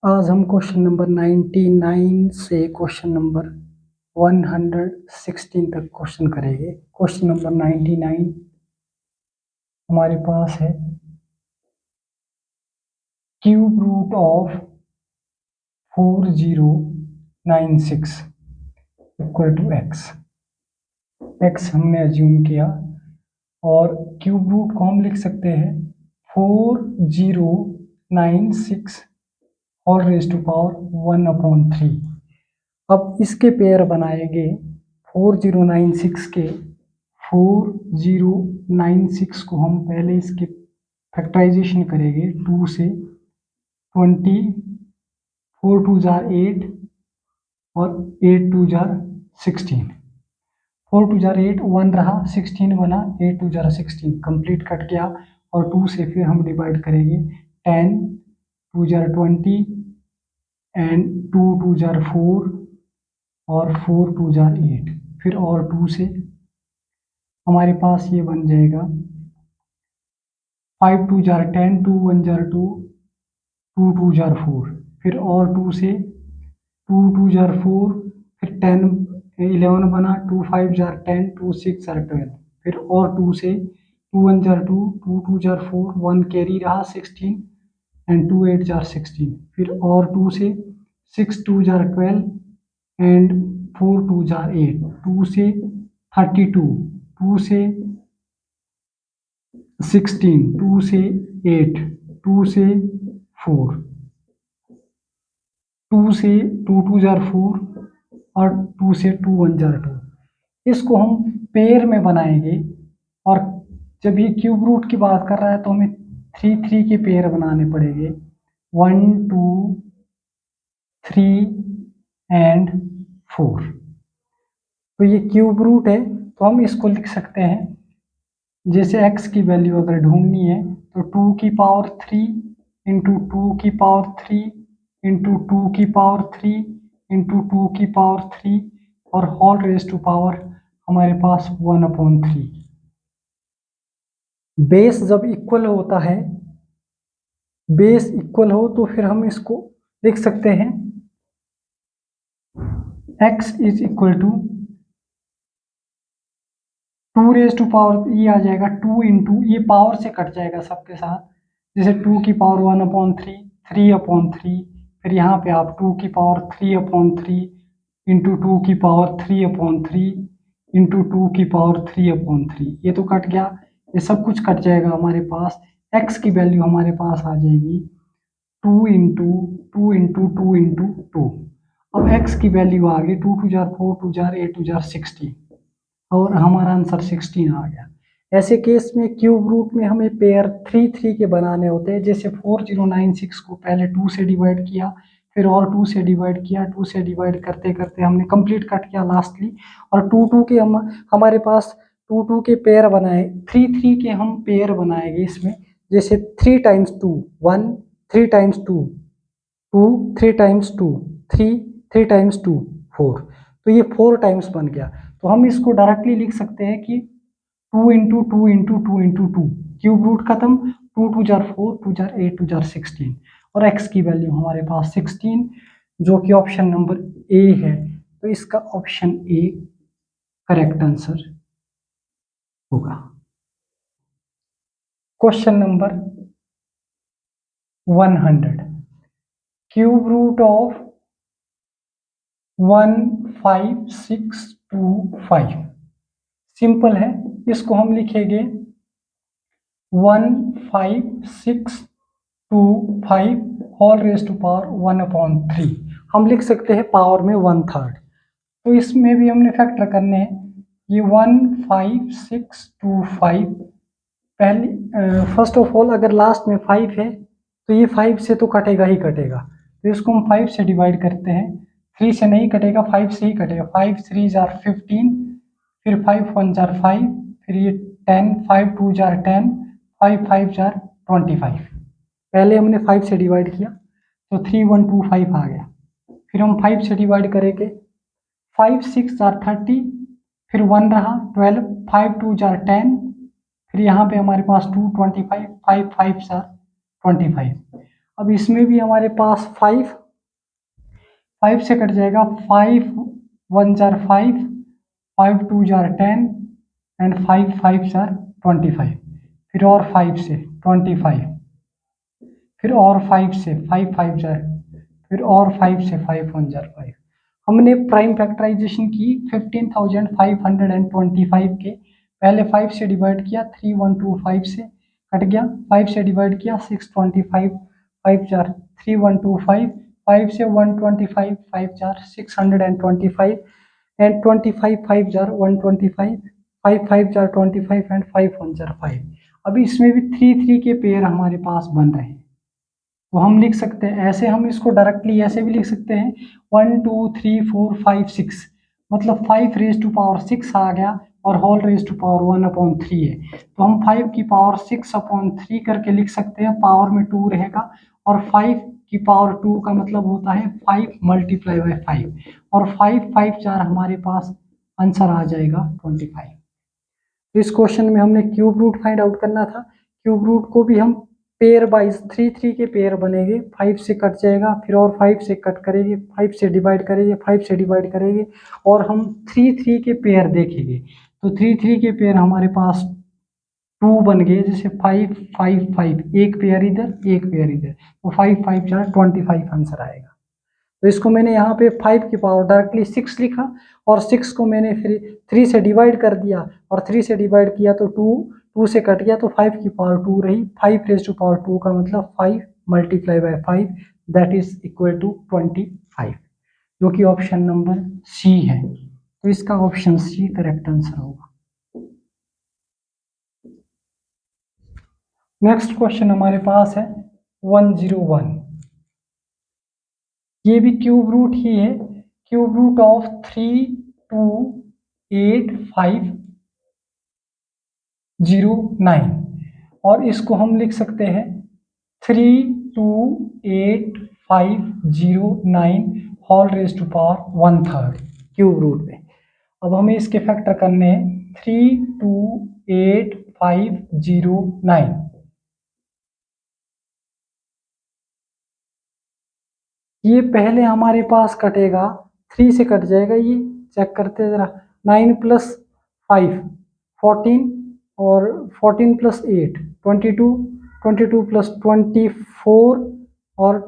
आज हम question number 99 से क्वेश्चन नंबर 116 तक क्वेश्चन करेंगे। क्वेश्चन नंबर 99 हमारे पास है cube root of 4096 equal to x हमने एज्यूम किया और क्यूब रूट को हम लिख सकते हैं 4096 और रेज़ टू पावर 1/3। अब इसके पेयर बनाएंगे 4096 के 4096 को हम पहले इसके फैक्टराइजेशन करेंगे 2 से 20, 4 2 जार 8 और 8 2 जार 16, 4 2 जार 8 1 रहा, 16 बना, 8 2 जार 16 कंप्लीट कट गया और 2 से फिर हम डिवाइड करेंगे 10 2 जार 20 एंड 2 2 जार 4 और 4 2 जार 8, फिर और 2 से हमारे पास ये बन जाएगा 5 2 जार 10, 2 1 जार 2, 2 2 जार 4, फिर और 2 से 2 2 जार 4, फिर 10 11 बना, 2 5 जार 10, 2 6 जार 12, फिर और 2 से 2 1 जार 2, 2 2 जार 4, 1 कैरी रहा 16 एंड 2 8 जार 16, फिर और 2 से 6 2 जार 12 एंड 4 2 जार 8, 2 से 32, 2 से 16, 2 से 8, 2 से 4, 2 से 2 2 जार 4 और 2 से 2 1 जार 2। इसको हम पेयर में बनाएंगे और जब ये क्यूब रूट की बात कर रहा है तो हमें 3 3 के पेयर बनाने पड़ेंगे 1 2 3 एंड 4। तो ये क्यूब रूट है तो हम इसको लिख सकते हैं, जैसे x की वैल्यू अगर ढूंढनी है तो 2 की पावर 3 इंटू 2 की पावर 3 इंटू 2 की पावर 3 इंटू 2 की पावर 3 और होल रेज टू पावर हमारे पास 1/3। बेस जब इक्वल होता है, बेस इक्वल हो तो फिर हम इसको लिख सकते हैं x is equal to 2 raise to power, ये आ जाएगा 2 इंटू, ये पावर से कट जाएगा सबके साथ, जैसे 2 की पावर 1/3, 3/3, फिर यहाँ पे आप 2 की पावर 3/3 इंटू 2 की पावर 3/3 इंटू 2 की पावर 3/3, ये तो कट गया, ये सब कुछ कट जाएगा हमारे पास। x की वैल्यू हमारे पास आ जाएगी 2 इंटू 2 इंटू 2 इंटू 2। अब x की वैल्यू आ गई 2 2 जार 4, 2 जार 8, 2 जार 16 और हमारा आंसर 16 आ गया। ऐसे केस में क्यूब रूट में हमें पेयर 3 3 के बनाने होते हैं, जैसे 4096 को पहले 2 से डिवाइड किया, फिर और 2 से डिवाइड किया, 2 से डिवाइड करते करते हमने कंप्लीट कट किया लास्टली, और 2 2 के हमारे पास 2 2 के पेयर बनाए, 3 3 के हम पेयर बनाएंगे इसमें, जैसे 3 टाइम्स 2 1, 3 टाइम्स 2 2, 3 टाइम्स 2 3, 3 टाइम्स 2 4, तो ये 4 टाइम्स बन गया। तो हम इसको डायरेक्टली लिख सकते हैं कि 2 into 2 into 2 into 2, cube root खत्म, 2 2 जार 4, 2 जार 8, 2 जार 16 और x की वैल्यू हमारे पास 16, जो कि ऑप्शन नंबर ए है। तो इसका ऑप्शन ए करेक्ट आंसर होगा। Question number 100, cube root of 15625, simple है, इसको हम लिखेंगे 15625 होल रेज टू पावर 1/3, हम लिख सकते हैं पावर में 1/3। तो इसमें भी हमने फैक्टर करने हैं, ये 15625 पहले फर्स्ट ऑफ ऑल अगर लास्ट में 5 है तो ये 5 से तो कटेगा ही कटेगा, तो इसको हम 5 से डिवाइड करते हैं, 3 से नहीं कटेगा, 5 से ही कटेगा, 5 3 जार 15, फिर 5 1 जार 5, फिर ये 10, 5 2 जार 10, 5 5 जार 25, पहले हमने 5 से डिवाइड किया तो 3125 आ गया, फिर हम 5 से डिवाइड करेंगे, 5 6 जार 30, फिर 1 रहा 12, 5 2 जार 10, फिर यहाँ पे हमारे पास 2 25, 5 5 जार 25। अब इसमें भी हमारे पास 5 से कट जाएगा, 5 1 जार 5, 5 2 जार 10 एंड 5 5 जार 25, फिर और 5 से 25, फिर और 5 से 5 5 जार, फिर और 5 से 5 1 जार 5। हमने प्राइम फैक्टराइजेशन की 15,525 के, पहले 5 से डिवाइड किया, 3125 से कट गया, 5 से डिवाइड किया 625, 5 जार 3125, 5 से 125, 5 jar 625 and 25 5 jar 125, 5 5 jar 25 and 5 1 jar 5। अभी इसमें भी 3 3 के पेयर हमारे पास बन रहे हैं, तो हम लिख सकते हैं ऐसे, हम इसको डायरेक्टली ऐसे भी लिख सकते हैं 1 2 3 4 5 6, मतलब 5 रेज टू पावर 6 आ गया और होल रेज टू पावर 1/3 है, तो हम 5 की पावर 6/3 करके लिख सकते हैं, पावर में 2 रहेगा, और 5 की पावर 2 का मतलब होता है 5 मल्टीप्लाई बाय 5, और 5 5 4 हमारे पास आंसर आ जाएगा 25। तो इस क्वेश्चन में हमने क्यूब रूट फाइंड आउट करना था। क्यूब रूट को भी हम पेयर वाइज 3 3 के पेयर बनेंगे, 5 से कट जाएगा, फिर और 5 से कट करेंगे, 5 से डिवाइड करेंगे, 5 से डिवाइड करेंगे, और हम 3 3 के पेयर देखेंगे। तो 3 3 के पेयर हमारे पास 2 बन गए, जैसे 5 5 5, एक पेयर इधर एक पेयर इधर, तो 5 5 4 25 आंसर आएगा। तो इसको मैंने यहाँ पे 5 की पावर डायरेक्टली 6 लिखा, और 6 को मैंने फिर 3 से डिवाइड कर दिया, और 3 से डिवाइड किया तो 2 से कट गया, तो 5 की पावर 2 रही, 5 रेज टू पावर 2 का मतलब 5 multiply by 5, that is equal to 25, जो कि ऑप्शन नंबर सी है। तो इसका ऑप्शन सी करेक्ट आंसर होगा। नेक्स्ट क्वेश्चन हमारे पास है 101, ये भी क्यूब रूट ही है, क्यूब रूट ऑफ 3 2 8 5 0 9, और इसको हम लिख सकते हैं 3 2 8 5 0 9 whole raise to power 1/3 cube root में। अब हमें इसके फैक्टर करने हैं 3 2 8 5 0 9, ये पहले हमारे पास कटेगा, 3 से कट जाएगा, ये चेक करते हैं जरा, 9 + 5 14, और 14 + 8 22, 22 + 24, और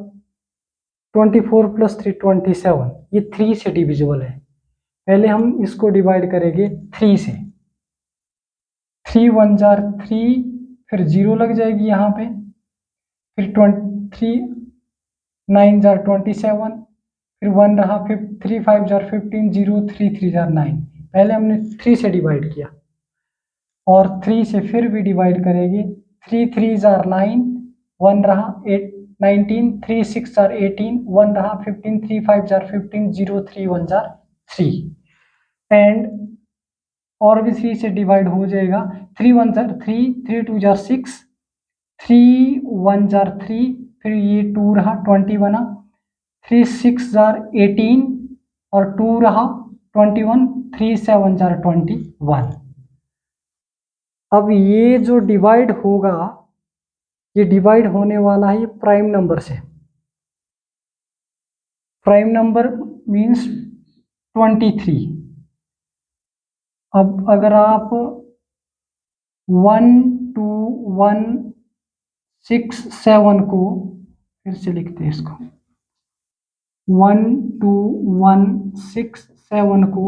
24 + 3 27, ये 3 से डिविजिबल है। पहले हम इसको डिवाइड करेंगे 3 से, 3 1 जार 3, फिर 0 लग जाएगी यहाँ पे, फिर 3 9 जार 27, फिर 1 रहा, फिर 3 5 जार 15, 0 3 3 जार 9, पहले हमने 3 से डिवाइड किया, और 3 से फिर भी डिवाइड करेंगे, 3 3 जार 9, 1 रहा 8 19, 3 6 जार 18, 1 रहा 15, 3 5 जार 15, 0 3 1 जार 3, एंड और भी 3 से डिवाइड हो जाएगा, 3 1 जार 3, 3 2 जार 6, 3 1 जार 3, फिर ये 2 रहा 20 बना, 3 6 जार 18, और 2 रहा 21, 3 7 जार 21। अब ये जो डिवाइड होगा, ये डिवाइड होने वाला है ये प्राइम नंबर से, प्राइम नंबर मीन्स 23। अब अगर आप 1 2 1 6 7 को फिर से लिखते हैं, इसको 1 2 1 6 7 को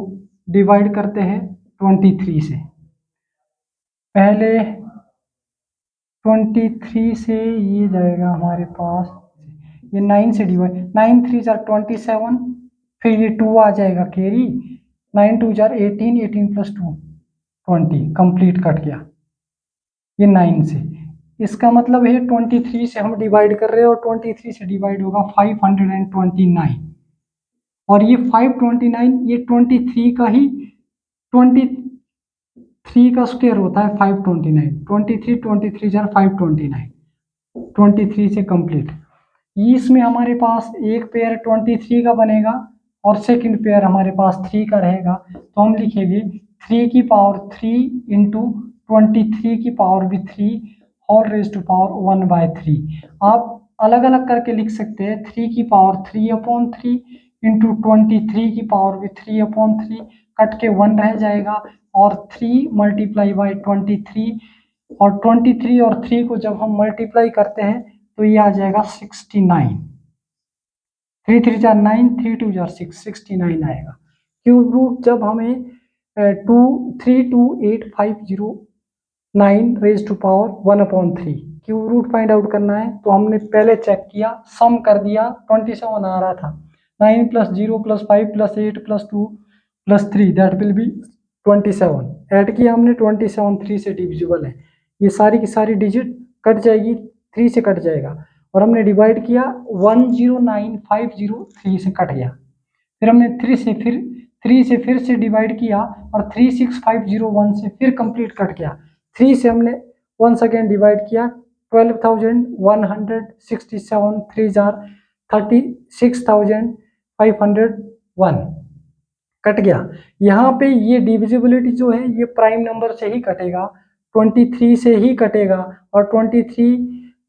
डिवाइड करते हैं 23 से, पहले 23 से ये जाएगा हमारे पास, ये 9 से डिवाइड, 9 3 जार 27, फिर ये 2 आ जाएगा कैरी, 9 2 जार 18, 18 + 2 20, कंप्लीट कट गया, ये 9 से, इसका मतलब है 23 से हम डिवाइड कर रहे हैं, और 23 से डिवाइड होगा 529, और ये 529 ये 23 का ही 23 का स्क्वायर होता है 529, 23 23 जार 529, 23 से कंप्लीट। इसमें हमारे पास एक पेयर 23 का बनेगा, और सेकंड पेयर हमारे पास 3 का रहेगा, तो हम लिखेंगे 3 की पावर 3 इंटू 23 की पावर भी 3 होल रेज टू पावर 1/3। आप अलग अलग करके लिख सकते हैं, 3 की पावर 3/3 इंटू 23 की पावर भी 3/3, कट के 1 रह जाएगा, और 3 मल्टीप्लाई बाई 23, और 23 और 3 को जब हम मल्टीप्लाई करते हैं तो ये आ जाएगा 69। 3 3 जा 9, 3 2 जा 6, 69 आएगा। क्यूब रूट जब हमें 2328509 raise to power 1/3 cube root find out करना है, तो हमने पहले चेक किया, सम कर दिया, 27 आ रहा था, 9 + 0 + 5 + 8 + 2 + 3 दैट विल बी 27। ऐड किया हमने, 27 3 से डिविजिबल है, ये सारी की सारी डिजिट कट जाएगी, 3 से कट जाएगा, और हमने डिवाइड किया 109503 से कट गया, फिर हमने 3 से फिर से डिवाइड किया, और 36501 से फिर कंप्लीट कट गया, 3 से हमने वंस अगेन डिवाइड किया, 12,167 3 जार 36,501 कट गया। यहाँ पे ये डिविजिबिलिटी जो है ये प्राइम नंबर से ही कटेगा, 23 से ही कटेगा, और 23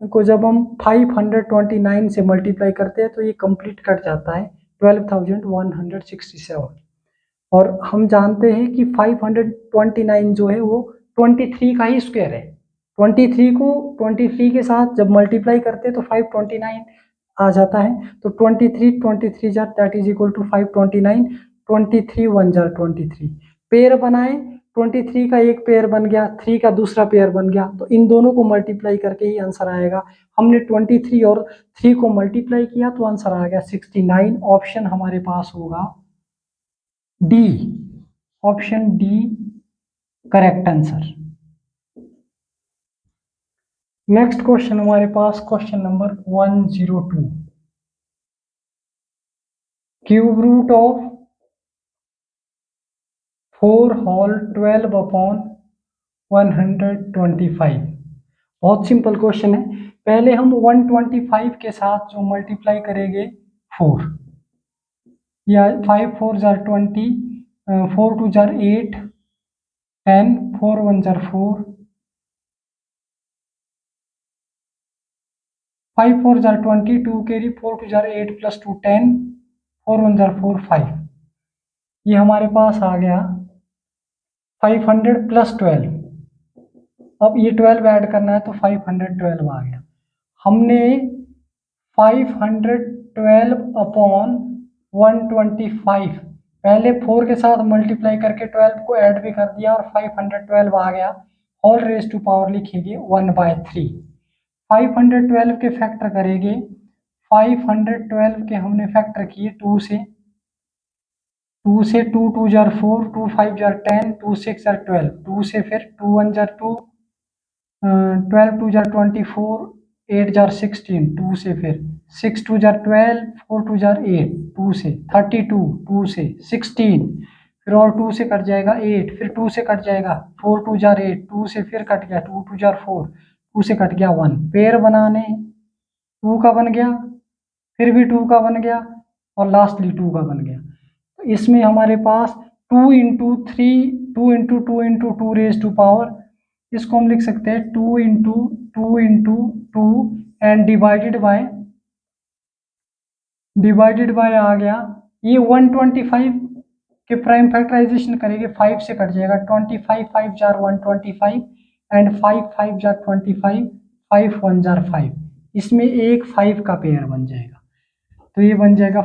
को जब हम 529 से मल्टीप्लाई करते हैं तो ये कंप्लीट कट जाता है, 12,167। और हम जानते हैं कि 529 जो है वो 23 का ही स्क्वायर है, 23 को 23 के साथ जब मल्टीप्लाई करते हैं तो 529 आ जाता है, तो 23 जार दैट इज इक्वल टू 529, 23 1 जार 23, पेयर बनाए, 23 का एक पेयर बन गया, 3 का दूसरा पेयर बन गया, तो इन दोनों को मल्टीप्लाई करके ही आंसर आएगा। हमने 23 और 3 को मल्टीप्लाई किया तो आंसर आ गया 69। ऑप्शन हमारे पास होगा D, option D correct answer. Next question हमारे पास question number 102, cube root of 4 whole 12/125। बहुत सिंपल क्वेश्चन है। पहले हम 125 के साथ जो मल्टीप्लाई करेंगे 4, या 5 4 jar 20, 4 2 jar 8, 10, 4 1 jar 4, 5 4 jar 20, 2 carry, 4 2 jar 8 + 2 10, 4 1 jar 4 5, ये हमारे पास आ गया 500 + 12। अब ये 12 ऐड करना है तो 512 आ गया। हमने 512/125 पहले 4 के साथ मल्टीप्लाई करके 12 को ऐड भी कर दिया, और 512 आ गया, होल रेज टू पावर लिखेंगे 1/3। 512 के फैक्टर करेंगे, 512 के हमने फैक्टर किए 2 से, 2 से 2 2 जार 4, 2 5 जार 10, 2 6 जार 12, 2 से फिर 2 1 जार 2, 12 2 जार 24, 8 जार 16, 2 से फिर 6 2 जार 12, 4 2 जार 8, 2 से 32, 2 से 16, फिर और 2 से कट जाएगा 8, फिर 2 से कट जाएगा 4 2 जार 8, 2 से फिर कट गया 2 2 जार 4, 2 से कट गया 1, पेयर बनाने 2 का बन गया, फिर भी 2 का बन गया, और लास्टली 2 का बन गया। तो इसमें हमारे पास 2 into 3, 2 into 2 into 2 raise to power, इसको हम लिख सकते हैं 2 into 2 into 2 and divided by आ गया। ये 125 के प्राइम फैक्टराइजेशन करेंगे, 5 से कट जाएगा, 25 5 जार 125 एंड 5 5 जार 25, 5 1 जार 5, इसमें एक 5 का पेयर बन जाएगा, तो ये बन जाएगा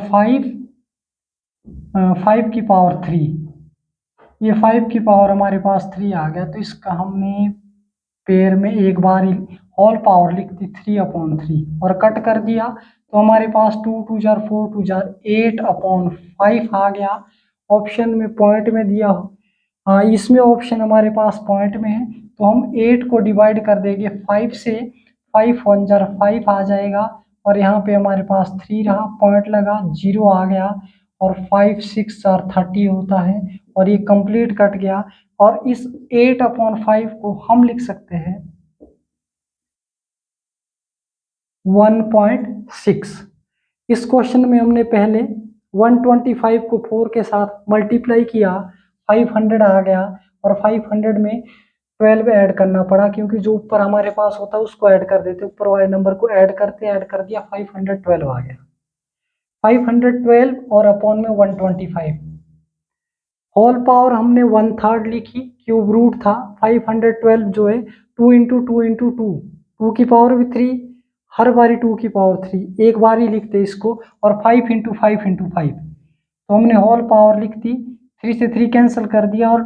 5 की पावर 3, ये 5 की पावर हमारे पास 3 आ गया, तो इसका हमने पेयर में एक बार ही होल पावर लिख दी 3/3 और कट कर दिया, तो हमारे पास 2 2 जार 4 2 जार 8/5 आ गया। ऑप्शन में पॉइंट में दिया हो, हाँ इसमें ऑप्शन हमारे पास पॉइंट में है, तो हम 8 को डिवाइड कर देंगे 5 से, 5 1 जार 5 आ जाएगा, और यहाँ पे हमारे पास 3 रहा, पॉइंट लगा 0 आ गया, और 5 6 जार 30 होता है, और ये कंप्लीट कट गया, और इस 8/5 को हम लिख सकते हैं 1.6। इस क्वेश्चन में हमने पहले 125 को 4 के साथ मल्टीप्लाई किया, 500 आ गया, और 500 में 12 ऐड करना पड़ा, क्योंकि जो ऊपर हमारे पास होता है उसको ऐड कर देते, ऊपर वाले नंबर को ऐड कर दिया, 512 आ गया। 512 और अपॉन में 125, होल पावर हमने 1/3 लिखी, क्यूब रूट था 512 जो है 2 इंटू 2 इंटू 2, 2 की पावर भी 3, हर बारी 2 की पावर 3, एक बार ही लिखते इसको, और 5 इंटू 5 इंटू 5, तो हमने होल पावर लिख दी, 3 से 3 कैंसिल कर दिया, और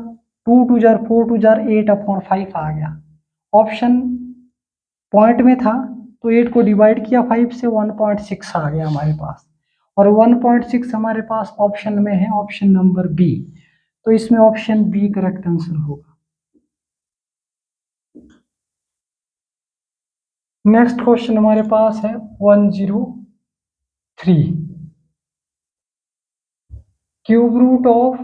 2 2 जार 4 2 जार 8 अपॉन 5 आ गया। ऑप्शन पॉइंट में था तो 8 को डिवाइड किया 5 से, 1.6 आ गया हमारे पास, और 1.6 हमारे पास ऑप्शन में है, ऑप्शन नंबर बी, तो इसमें ऑप्शन बी करेक्ट आंसर होगा। नेक्स्ट क्वेश्चन हमारे पास है 103, क्यूब रूट ऑफ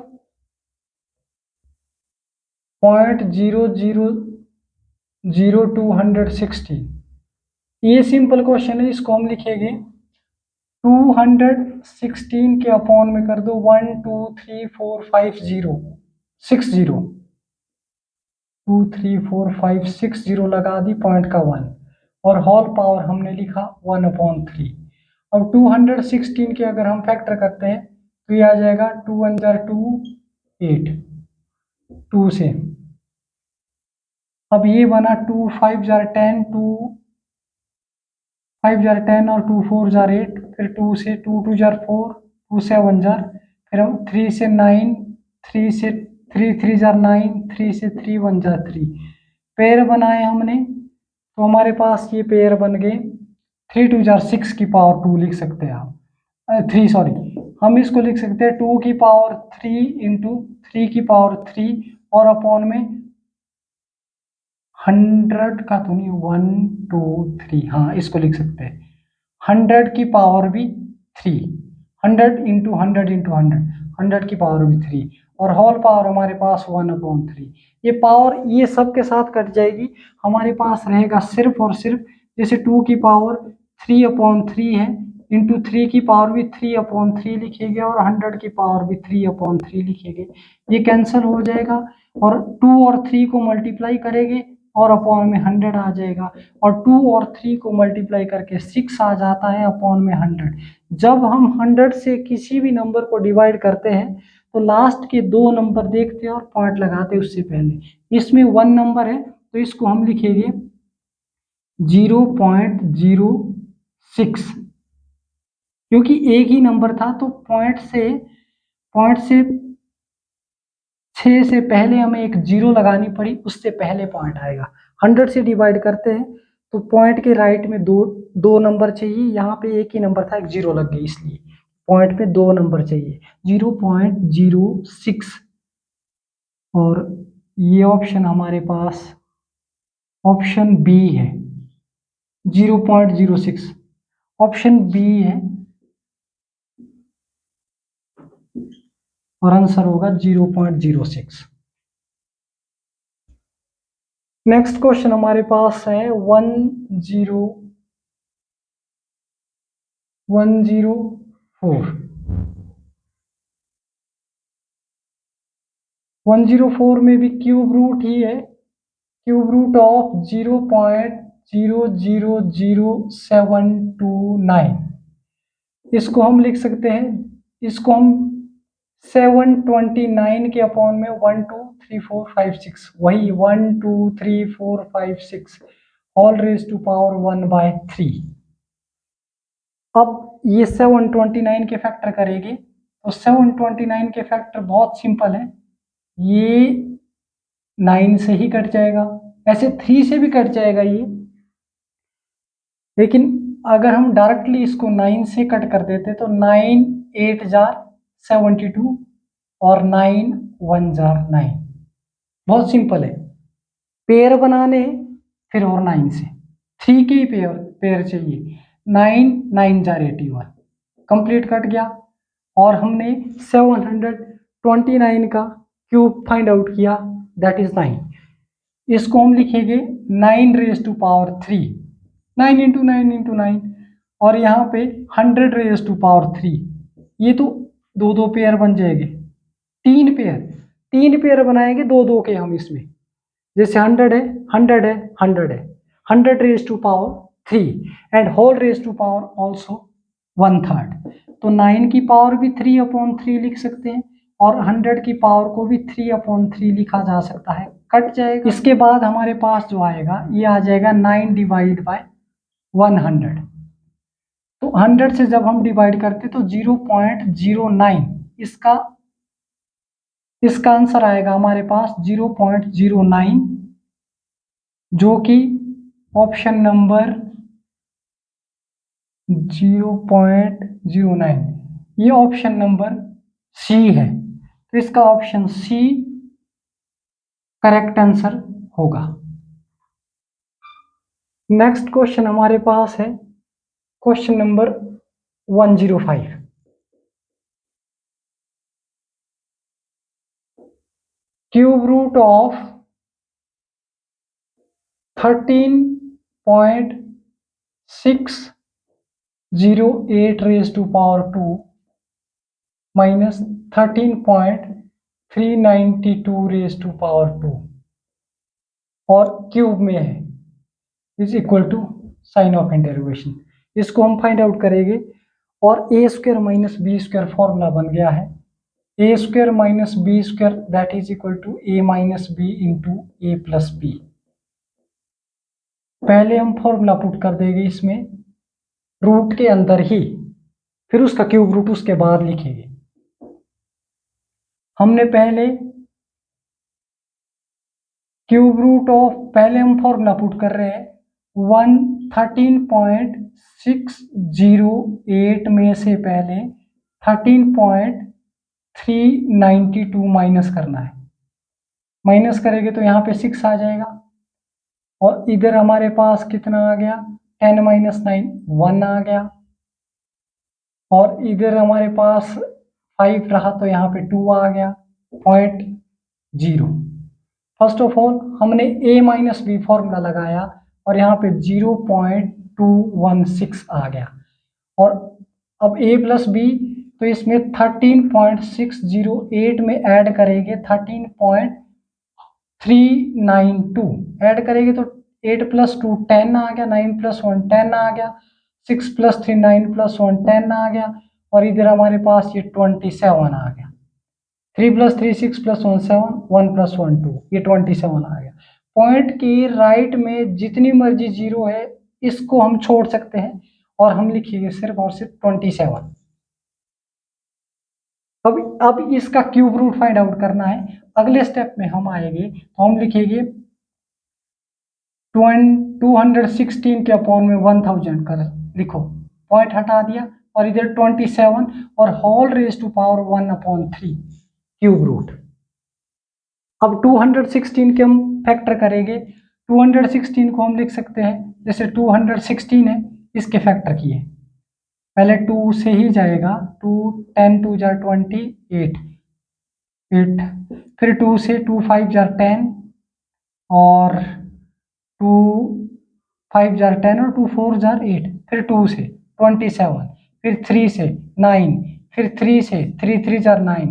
0.00216, ये सिंपल क्वेश्चन है, इसको हम लिखेंगे 216 के अपॉन में कर दो 1 2 3 4 5 0 6 0, 2 3 4 5 6 0 लगा दी, पॉइंट का 1, और होल पावर हमने लिखा 1/3। अब 216 के अगर हम फैक्टर करते हैं तो ये आ जाएगा 2 1 जार 2 8, 2 से, अब ये बना 2 5 जार 10, 2 5 जार 10 और 2 4 जार 8, फिर 2 से 2 2 जार 4, 2 7 जार, फिर हम 3 से 9, 3 से 3 3 जार 9, 3 से 3 1 जार 3, पेयर बनाए हमने, तो हमारे पास ये पेयर बन गए, 3 2 जार 6 की पावर 2 लिख सकते हैं आप, 3 सॉरी, हम इसको लिख सकते हैं 2 की पावर 3 इंटू 3 की पावर 3, और अपॉन में 100 का तो नहीं, 1 2 3, हाँ इसको लिख सकते हैं 100 की पावर भी 3, 100 इंटू 100 इंटू 100, 100 की पावर भी 3, और होल पावर हमारे पास 1/3। ये पावर ये सब के साथ कट जाएगी, हमारे पास रहेगा सिर्फ और सिर्फ, जैसे 2 की पावर 3/3 है, इंटू 3 की पावर भी 3/3 लिखेंगे, और 100 की पावर भी 3/3 लिखेंगे, ये कैंसिल हो जाएगा, और 2 और 3 को मल्टीप्लाई करेंगे और अपॉन में 100 आ जाएगा, और 2 और 3 को मल्टीप्लाई करके 6 आ जाता है अपॉन में 100। जब हम 100 से किसी भी नंबर को डिवाइड करते हैं तो लास्ट के 2 नंबर देखते हैं और पॉइंट लगाते हैं उससे पहले, इसमें 1 नंबर है तो इसको हम लिखेंगे 0.06, क्योंकि एक ही नंबर था तो पॉइंट से 6 से पहले हमें एक 0 लगानी पड़ी, उससे पहले पॉइंट आएगा। 100 से डिवाइड करते हैं तो पॉइंट के राइट में दो नंबर चाहिए, यहाँ पे एक ही नंबर था, एक 0 लग गई, इसलिए पॉइंट पे 2 नंबर चाहिए, 0.06, और ये ऑप्शन हमारे पास ऑप्शन बी है, 0.06 ऑप्शन बी है, और आंसर होगा 0.06। नेक्स्ट क्वेश्चन हमारे पास है 104 में भी क्यूब रूट ही है, क्यूब रूट ऑफ 0.000729, इसको हम लिख सकते हैं, इसको हम 729 के अपॉन में 1 2 3 4 5 6, वही 1 2 3 4 5 6 ऑल रेज टू पावर 1/3। अब ये 729 के फैक्टर करेंगे तो 729 के फैक्टर बहुत सिंपल है, ये 9 से ही कट जाएगा, ऐसे 3 से भी कट जाएगा ये, लेकिन अगर हम डायरेक्टली इसको 9 से कट कर देते तो 9 8 जार 72 और 9 1 जार 9, बहुत सिंपल है, पेयर बनाने फिर और 9 से 3 के ही पेयर चाहिए, 9 9 जार 81, कंप्लीट कट गया, और हमने 729 का क्यूब फाइंड आउट किया, दैट इज 9, इसको हम लिखेंगे 9 raise to power 3, 9 into 9 into 9, और यहाँ पे 100 रेज टू पावर 3, ये तो दो पेयर बन जाएंगे, 3 पेयर बनाएंगे 2 2 के हम इसमें, जैसे 100 है 100 है 100 है, 100 raise to power 3 and whole raise to power also 1/3। तो 9 की पावर भी 3/3 लिख सकते हैं और 100 की पावर को भी 3/3 लिखा जा सकता है, कट जाएगा। इसके बाद हमारे पास जो आएगा ये आ जाएगा 9 डिवाइड बाय 100। तो 100 से जब हम डिवाइड करते तो 0.09 इसका आंसर आएगा हमारे पास 0.09, जो कि ऑप्शन नंबर 0.09 ये ऑप्शन नंबर सी है। तो इसका ऑप्शन सी करेक्ट आंसर होगा। नेक्स्ट क्वेश्चन हमारे पास है question number 105। Cube root of 13.608 raise to power 2 minus 13.392 raise to power 2 और क्यूब में है is equal to sign of interrogation. इसको हम फाइंड आउट करेंगे और A square minus B square formula बन गया है। A square minus B square that is equal to A minus B into A plus B. पहले हम फॉर्मूला पुट कर देंगे इसमें रूट के अंदर ही, फिर उसका क्यूब रूट उसके बाद लिखेंगे। हमने पहले क्यूब रूट ऑफ, पहले हम फॉर्मूला पुट कर रहे हैं 13.608 में से पहले 13.392 माइनस करना है। माइनस करेंगे तो यहाँ पे 6 आ जाएगा और इधर हमारे पास कितना आ गया 10 माइनस 9 1 आ गया और इधर हमारे पास 5 रहा तो यहाँ पे 2 आ गया 0.0। फर्स्ट ऑफ ऑल हमने a माइनस बी फॉर्मूला लगाया और यहाँ पे 0.216 आ गया और अब a प्लस बी, तो इसमें 13.608 में ऐड करेंगे 13.392 ऐड करेंगे तो 8 प्लस 2 10 आ गया, 9 प्लस 1 10 आ गया, 6 प्लस 3 9 प्लस 1 10 आ गया और इधर हमारे पास ये 27 आ गया। 3 प्लस 3 6 प्लस 1 7 1 प्लस 1 2 ये 27 आ गया। पॉइंट की राइट में जितनी मर्जी जीरो है इसको हम छोड़ सकते हैं और हम लिखेंगे सिर्फ और सिर्फ 27। अब इसका क्यूब रूट फाइंड आउट करना है। अगले स्टेप में हम आएंगे तो हम लिखेंगे 216 के अपॉन में 1000 कर लिखो, पॉइंट हटा दिया और इधर 27 और whole raise to power 1/3 cube root. अब 216 के हम फैक्टर करेंगे। 216 को हम लिख सकते हैं जैसे 216 है इसके फैक्टर किए, पहले 2 से ही जाएगा, 2 10 2 जार 28 8, फिर 2 से 2 5 जार 10 और 2 5 जार 10 और 2 4 जार 8, फिर 2 से 27, फिर 3 से 9, फिर 3 से 3 3 जार 9,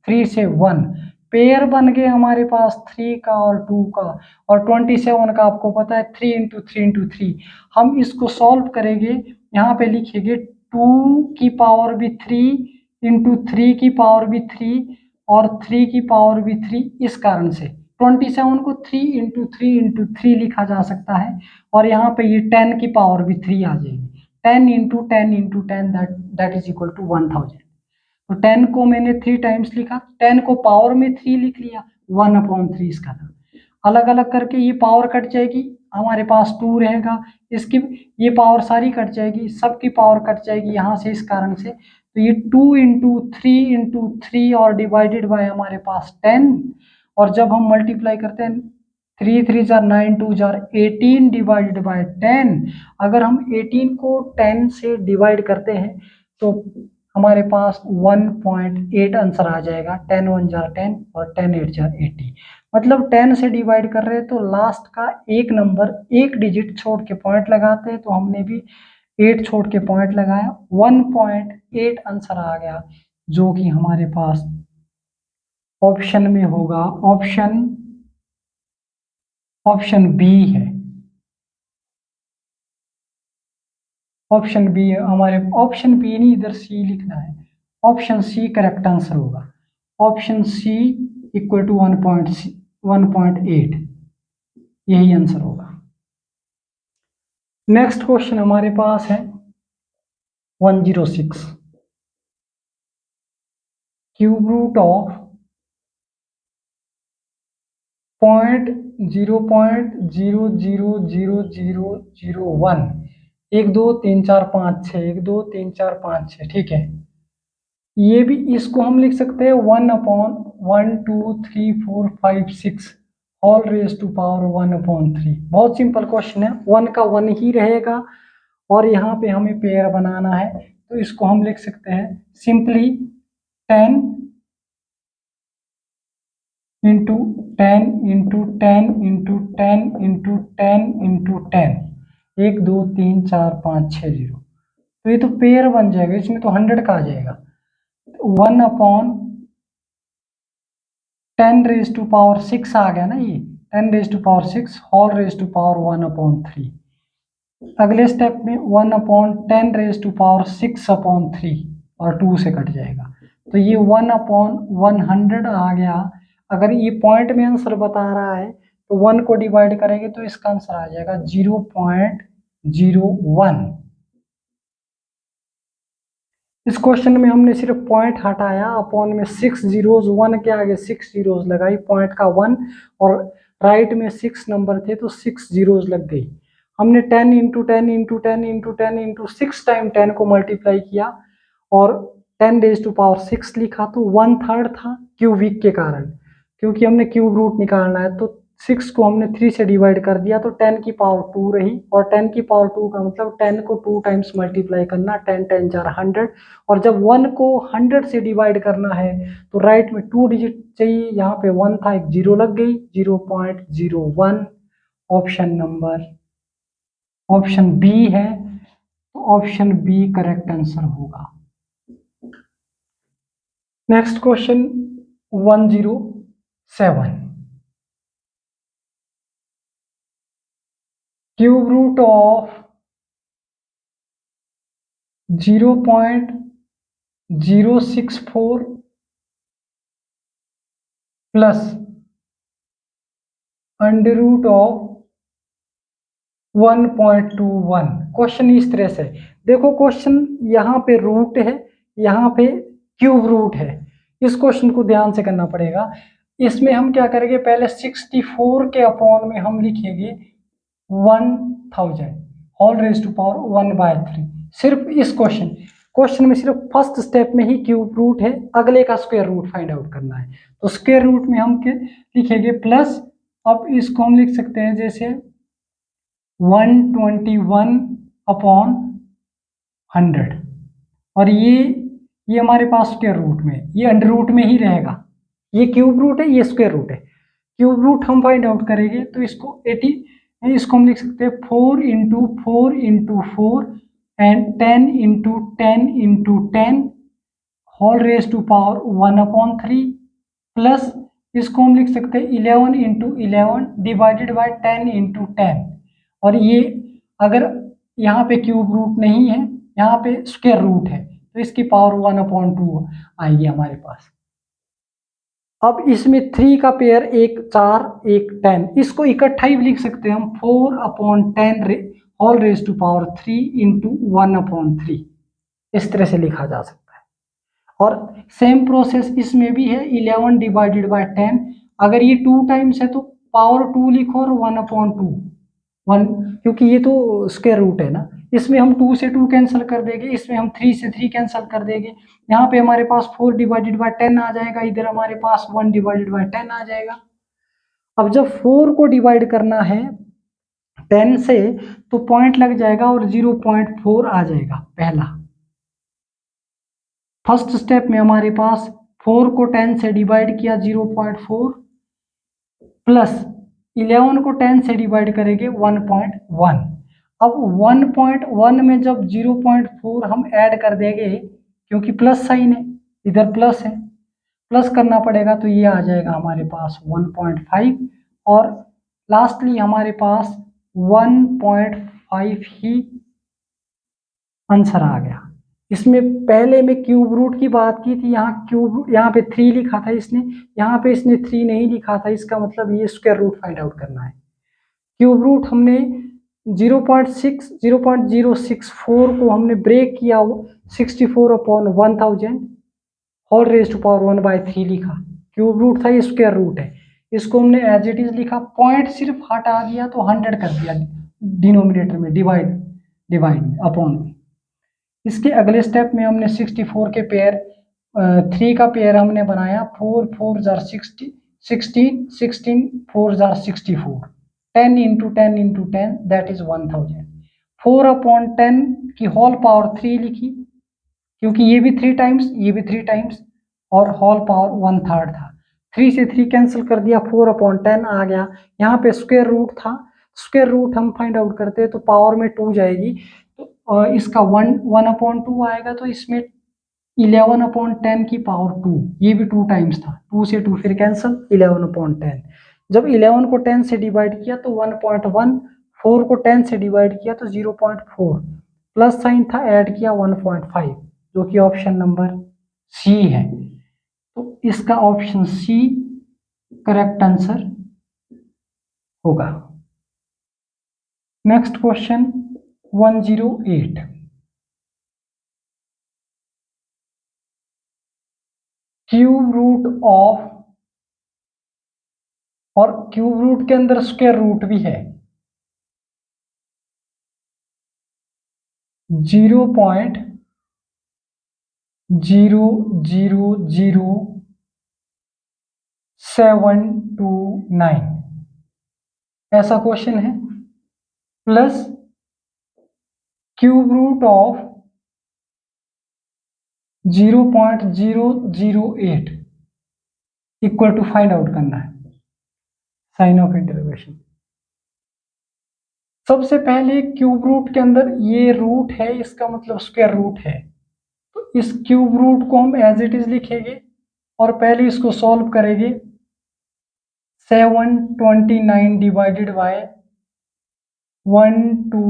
3 से 1 पेयर बन गए हमारे पास 3 का और 2 का और 27 का आपको पता है 3 इंटू 3 इंटू 3। हम इसको सॉल्व करेंगे, यहाँ पे लिखेंगे 2 की पावर भी 3 इंटू 3 की पावर भी 3 और 3 की पावर भी 3। इस कारण से 27 को 3 इंटू 3 इंटू 3 लिखा जा सकता है और यहाँ पे ये 10 की पावर भी 3 आ जाएगी। 10 into 10 into 10 that is equal to 1000। तो 10 को मैंने 3 टाइम्स लिखा, 10 को पावर में 3 लिख लिया, 1/3 इसका था। अलग अलग करके ये पावर कट जाएगी, हमारे पास 2 रहेगा, इसकी ये पावर सारी कट जाएगी, सबकी पावर कट जाएगी यहाँ से, इस कारण से। तो ये 2 इंटू 3 इंटू 3 और डिवाइडेड बाय हमारे पास 10 और जब हम मल्टीप्लाई करते हैं 3 3 जार 9 2 जार 18 डिवाइडेड बाय 10। अगर हम 18 को 10 से डिवाइड करते हैं तो हमारे पास 1.8 आंसर आ जाएगा। 10 1 जार 10 और 10 8 जार 80, मतलब 10 से डिवाइड कर रहे हैं तो लास्ट का एक नंबर एक डिजिट छोड़ के पॉइंट लगाते हैं, तो हमने भी 8 छोड़ के पॉइंट लगाया, 1.8 आंसर आ गया, जो कि हमारे पास ऑप्शन में होगा, ऑप्शन ऑप्शन बी है। ऑप्शन बी हमारे, ऑप्शन बी नहीं, इधर सी लिखना है। ऑप्शन सी करेक्ट आंसर होगा। ऑप्शन सी इक्वल टू 1.8, यही आंसर होगा। नेक्स्ट क्वेश्चन हमारे पास है 106, क्यूब रूट ऑफ 0.0000001, 1 2 3 4 5 6, 1 2 3 4 5 6, ठीक है। ये भी, इसको हम लिख सकते हैं 1/1 2 3 4 5 6 ऑल रेज टू पावर 1/3। बहुत सिंपल क्वेश्चन है, 1 का 1 ही रहेगा और यहाँ पे हमें पेयर बनाना है, तो इसको हम लिख सकते हैं simply 10 into 10 into 10 into 10 into 10 into 10, 1 2 3 4 5 6 0। तो ये तो पेयर बन जाएगा, इसमें तो 100 का आ जाएगा। 1/10⁻6 आ गया ना, ये 10⁻6 होल रेज टू पावर 1/3। अगले स्टेप में 1/10⁻6/3 और 2 से कट जाएगा, तो ये 1/100 आ गया। अगर ये पॉइंट में आंसर बता रहा है तो 1 को डिवाइड करेंगे तो इसका आंसर आ जाएगा 0.01। इस क्वेश्चन में हमने सिर्फ पॉइंट हटाया, अपॉन में 6 जीरोज, 1 के आगे 6 जीरोज लगाई, पॉइंट का 1 और राइट में 6 नंबर थे तो 6 जीरोज लग गई। हमने 10 into 10 into 10 into 10 into 6 time 10 को मल्टीप्लाई किया और 10⁻6 लिखा, तो 1/3 था क्यूबिक के कारण, क्योंकि हमने क्यूब रूट निकालना है। तो 6 को हमने 3 से डिवाइड कर दिया तो 10 की पावर 2 रही, और 10 की पावर 2 का मतलब 10 को 2 टाइम्स मल्टीप्लाई करना, 10 10 4 100, और जब 1 को 100 से डिवाइड करना है तो राइट में 2 डिजिट चाहिए, यहाँ पे 1 था, एक 0 लग गई, 0.01। ऑप्शन नंबर, ऑप्शन बी है, तो ऑप्शन बी करेक्ट आंसर होगा। Next question 107, cube root of 0.064 plus under root of 1.21। Question इस तरह से, देखो क्वेश्चन यहाँ पे रूट है, यहाँ पे क्यूब रूट है, इस क्वेश्चन को ध्यान से करना पड़ेगा। इसमें हम क्या करेंगे, पहले 64 के अपॉन में हम लिखेंगे 1000 होल रेज टू पावर 1/3। सिर्फ इस क्वेश्चन में सिर्फ फर्स्ट स्टेप में ही क्यूब रूट है, अगले का स्क्वायर रूट फाइंड आउट करना है। तो स्क्वायर रूट में हम लिखेंगे प्लस, अब इसको हम लिख सकते हैं जैसे 121/100, और ये हमारे पास स्क्वायर रूट में, ये अंडर रूट में ही रहेगा। ये क्यूब रूट है, ये स्क्वायर रूट है। क्यूब रूट हम फाइंड आउट करेंगे तो इसको 80, इसको हम लिख सकते हैं 4 into 4 into 4 and 10 into 10 into 10 whole raise to power 1/3, plus इसको हम लिख सकते हैं 11 इंटू 11 डिवाइडेड बाई 10 इंटू 10, और ये अगर यहाँ पे क्यूब रूट नहीं है, यहाँ पे स्क्वायर रूट है, तो इसकी पावर 1/2 आएगी हमारे पास। अब इसमें 3 का पेयर, एक 4 एक 10, इसको इकट्ठा ही लिख सकते हैं हम 4/10 whole raise to power 3 into 1/3, इस तरह से लिखा जा सकता है। और सेम प्रोसेस इसमें भी है, 11 डिवाइडेड बाय 10, अगर ये 2 टाइम्स है तो पावर 2 लिखो और 1/2, 1, क्योंकि ये तो स्क्वायर रूट है ना, इसमें हम 2 से 2 कैंसिल कर देंगे, इसमें हम 3 से 3 कैंसिल कर देंगे, यहाँ पे हमारे पास 4 डिवाइडेड बाय 10 आ जाएगा, इधर हमारे पास 1 डिवाइडेड बाय 10 आ जाएगा। अब जब 4 को डिवाइड करना है 10 से तो पॉइंट लग जाएगा और 0.4 आ जाएगा पहला। फर्स्ट स्टेप में हमारे पास 4 को 10 से डिवाइड किया 0.4, प्लस 11 को 10 से डिवाइड करेंगे 1.1। अब 1.1 में जब 0.4 हम ऐड कर देंगे, क्योंकि प्लस साइन है, इधर प्लस है, प्लस करना पड़ेगा, तो ये आ जाएगा हमारे पास 1.5, और लास्टली हमारे पास 1.5 ही आंसर आ गया। इसमें पहले में क्यूब रूट की बात की थी, यहाँ पे 3 लिखा था इसने, यहाँ पे इसने 3 नहीं लिखा था, इसका मतलब ये स्क्वायर रूट फाइंड आउट करना है। क्यूब रूट हमने 0.064 को हमने ब्रेक किया, 64/1000 होल रेज टू पावर 1/3 लिखा। क्यूब रूट था, ये स्क्वायर रूट है, इसको हमने एज इट इज लिखा, पॉइंट सिर्फ हटा दिया तो 100 कर दिया डिनोमिनेटर में, डिवाइड में, अपॉन में। इसके अगले स्टेप में हमने 64 के पेयर 3 का पेयर हमने बनाया, 4 4 jar 60, 16 16 4 jar 64, 10 into 10 into 10 that is 1000। 4/10 की होल पावर 3 लिखी, क्योंकि ये भी 3 टाइम्स, ये भी 3 टाइम्स, और होल पावर 1/3 था। 3 से 3 कैंसिल कर दिया, 4/10 आ गया। यहाँ पे स्क्वायर रूट था, स्क्वायर रूट हम फाइंड आउट करते हैं तो पावर में 2 जाएगी, तो इसका 1/2 आएगा, तो इसमें 11/10 की पावर 2, ये भी 2 टाइम्स था, 2 से 2 फिर कैंसिल, 11/10। जब 11 को 10 से डिवाइड किया तो 1.1, 4 को 10 से डिवाइड किया तो 0.4, प्लस साइन था, ऐड किया 1.5, जो कि ऑप्शन नंबर सी है। तो इसका ऑप्शन सी करेक्ट आंसर होगा। Next question 108, cube root of, और क्यूब रूट के अंदर स्क्वायर रूट भी है, 0.0000729, ऐसा क्वेश्चन है, plus cube root of 0.008 equal to find out करना है, साइन ऑफ इंटरोगेशन। सबसे पहले क्यूब रूट के अंदर ये रूट है, इसका मतलब स्क्वायर रूट है, तो इस क्यूब रूट को हम एज इट इज लिखेंगे और पहले इसको सॉल्व करेंगे। 729 डिवाइडेड बाय 1 2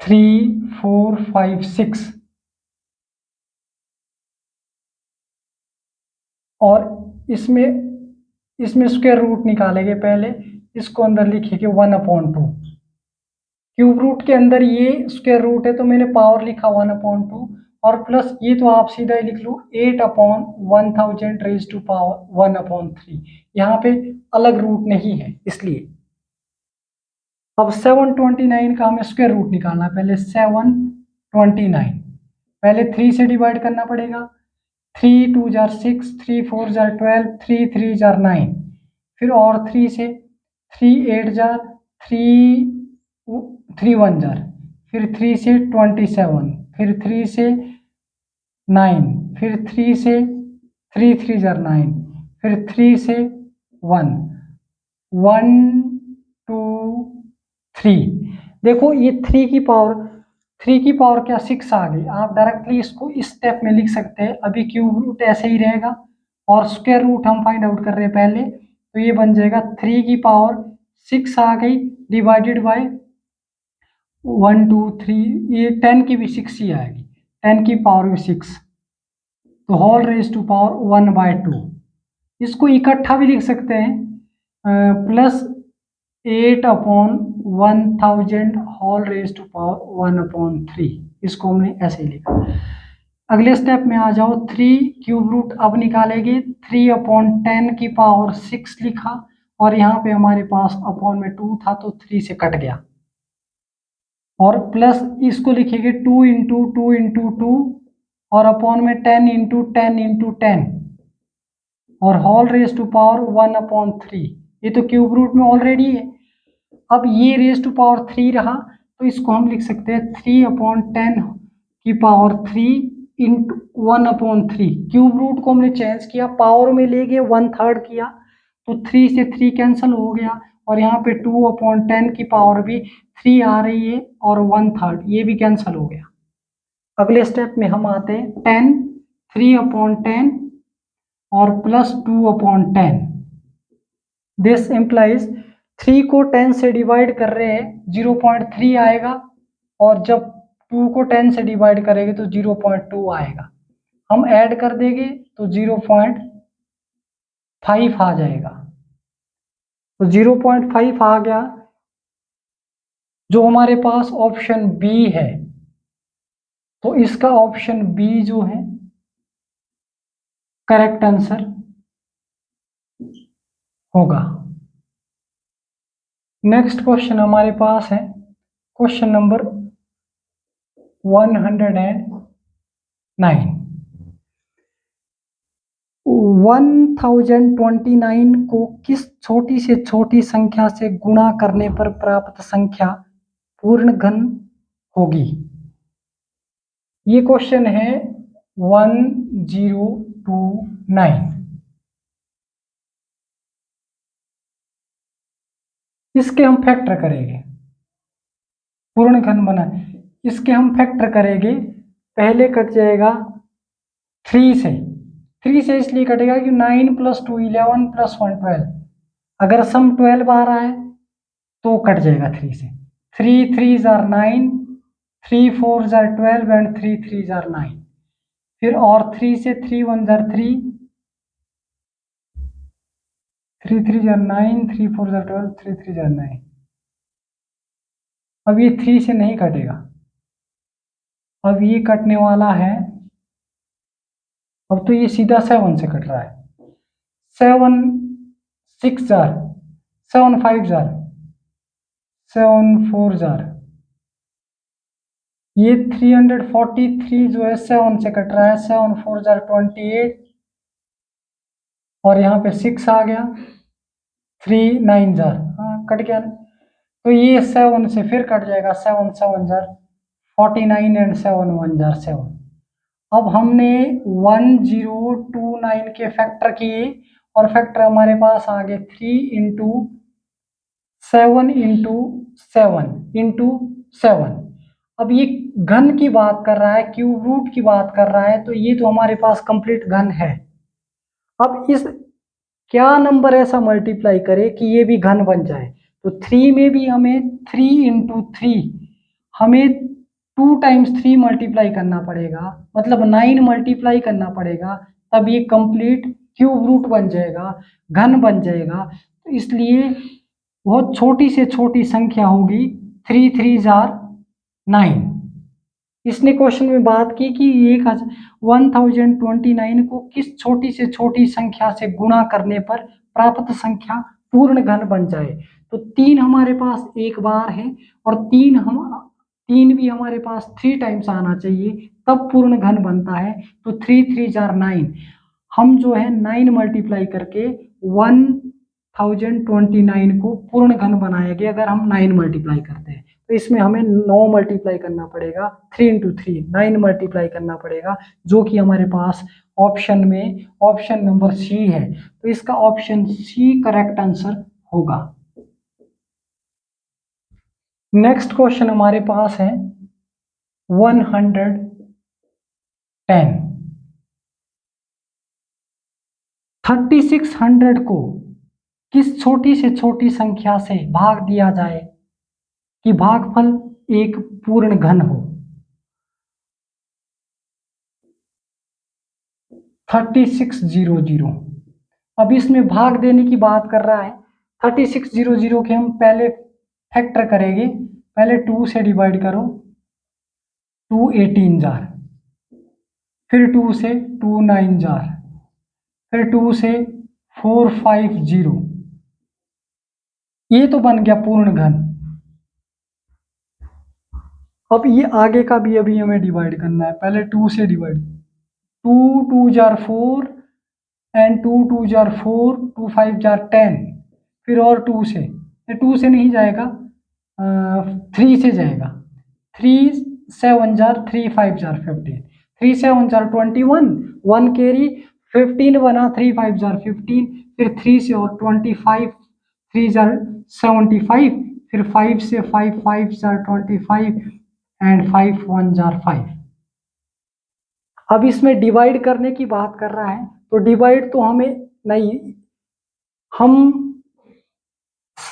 3 4 5 6, और इसमें स्क्वायर रूट निकालेंगे, पहले इसको अंदर लिखेंगे 1/2। क्यूब रूट के अंदर ये स्क्वायर रूट है तो मैंने पावर लिखा 1/2, और प्लस ये तो आप सीधा ही लिख लो 8/1000 रेज टू पावर 1/3, यहाँ पे अलग रूट नहीं है इसलिए। अब 729 का हमें स्क्वायर रूट निकालना है, पहले 729 पहले 3 से डिवाइड करना पड़ेगा, 3 2 जार 6, 3 4 जार 12, 3 3 जार 9, फिर और 3 से 3 8 जार 3 1 जार, फिर 3 से 27, फिर 3 से 9, फिर 3 से 3 3 जार 9, फिर 3 से 1 1 2 3। देखो ये 3 की पावर क्या 6 आ गई, आप डायरेक्टली इसको इस स्टेप में लिख सकते हैं। अभी क्यूब रूट ऐसे ही रहेगा और स्क्वायर रूट हम फाइंड आउट कर रहे हैं पहले, तो ये बन जाएगा 3 की पावर 6 आ गई डिवाइडेड बाय 1 2 3, ये 10 की भी 6 ही आएगी, 10 की पावर भी 6, तो होल रेज टू पावर 1/2। इसको इकट्ठा भी लिख सकते हैं, plus 8/1000 whole raise to power 1/3, इसको हमने ऐसे ही लिखा। अगले स्टेप में आ जाओ, 3 क्यूब रूट अब निकालेंगे, 3/10 की पावर 6 लिखा, और यहाँ पे हमारे पास अपॉन में 2 था तो 3 से कट गया, और प्लस इसको लिखेंगे 2 इंटू 2 इंटू 2, और अपॉन में 10 इंटू 10 इंटू 10, और होल रेज टू पावर 1/3। ये तो क्यूब रूट में ऑलरेडी है, अब ये रेज टू पावर 3 रहा, तो इसको हम लिख सकते हैं 3/10 की पावर 3 इंटू 1/3। क्यूब रूट को हमने चेंज किया, पावर में ले गए 1/3 किया, तो 3 से 3 कैंसिल हो गया, और यहाँ पे 2/10 की पावर भी 3 आ रही है, और 1/3 ये भी कैंसिल हो गया। अगले स्टेप में हम आते हैं 10, 3/10 और प्लस 2/10, दिस इम्प्लाइज 3 को 10 से डिवाइड कर रहे हैं 0.3 आएगा, और जब 2 को 10 से डिवाइड करेंगे तो 0.2 आएगा। हम ऐड कर देंगे तो 0.5 आ जाएगा। तो 0.5 आ गया, जो हमारे पास ऑप्शन बी है। तो इसका ऑप्शन बी जो है करेक्ट आंसर होगा। नेक्स्ट क्वेश्चन हमारे पास है क्वेश्चन नंबर 109। 1029 को किस छोटी से छोटी संख्या से गुणा करने पर प्राप्त संख्या पूर्ण घन होगी? ये क्वेश्चन है 1029। इसके हम फैक्टर करेंगे, पूर्ण घन बना, इसके हम फैक्टर करेंगे। पहले कट जाएगा 3 से, 3 से इसलिए कटेगा कि 9 + 2 11 + 1 12। अगर सम 12 आ रहा है तो कट जाएगा 3 से। 3 3 are 9, 3 4 are 12 एंड 3 3 are 9। फिर और 3 से 3 1 are 3, 3 3 are 9, 3 4 are 12, 3 3 are 9। अब ये 3 से नहीं कटेगा, अब ये कटने वाला है। अब तो ये सीधा 7 से कट रहा है। 7 6 are 7 5 are 7 4 are, ये 343 जो है 7 से कट रहा है। 7 4 are 28 और यहाँ पे 6 आ गया। 3 9 are, हाँ कट गया। तो ये 7 से फिर कट जाएगा। 7 7 are 49 एंड 7 1 are 7। अब हमने 1029 के फैक्टर किए और फैक्टर हमारे पास आ गए 3 इंटू 7 इंटू 7 इंटू 7। अब ये घन की बात कर रहा है, क्यूब रूट की बात कर रहा है, तो ये तो हमारे पास कंप्लीट घन है। अब इस क्या नंबर ऐसा मल्टीप्लाई करे कि ये भी घन बन जाए? तो 3 में भी हमें 3 इंटू 3, हमें 2 टाइम्स 3 मल्टीप्लाई करना पड़ेगा, मतलब 9 मल्टीप्लाई करना पड़ेगा, तब ये कंप्लीट क्यूब रूट बन जाएगा, घन बन जाएगा। तो इसलिए बहुत छोटी से छोटी संख्या होगी 3 3 are 9। इसने क्वेश्चन में बात की कि 1029 को किस छोटी से छोटी संख्या से गुणा करने पर प्राप्त संख्या पूर्ण घन बन जाए। तो 3 हमारे पास एक बार है और 3 भी हमारे पास 3 टाइम्स आना चाहिए, तब पूर्ण घन बनता है। तो 3 3 are 9। हम जो है 9 मल्टीप्लाई करके 1029 को पूर्ण घन बनाएंगे अगर हम 9 मल्टीप्लाई करते हैं। तो इसमें हमें 9 मल्टीप्लाई करना पड़ेगा, 3 इंटू 3 9 मल्टीप्लाई करना पड़ेगा, जो कि हमारे पास ऑप्शन में ऑप्शन नंबर सी है। तो इसका ऑप्शन सी करेक्ट आंसर होगा। नेक्स्ट क्वेश्चन हमारे पास है 110। 3600 को किस छोटी से छोटी संख्या से भाग दिया जाए कि भागफल एक पूर्ण घन हो? 3600। अब इसमें भाग देने की बात कर रहा है। 3600 के हम पहले फैक्टर करेंगे। पहले 2 से डिवाइड करो, 2 18 जार, फिर 2 से 2 9 जार, फिर 2 से 4 5 0। ये तो बन गया पूर्ण घन। अब ये आगे का भी अभी हमें डिवाइड करना है। पहले 2 से divide, 2 2 jar 4 and 2 2 jar 4, 2 5 jar 10, फिर और 2 से, 2 से नहीं जाएगा, 3 से जाएगा। 3 7 जार 3 5 जार 15, 3 7 जार 21, 1 कैरी 15 बना, 3 5 जार 15, फिर 3 से और 25, 3 जार 75, फिर 5 से 5 5 जार 25 एंड 5 1 जार 5। अब इसमें डिवाइड करने की बात कर रहा है, तो डिवाइड तो हमें नहीं, हम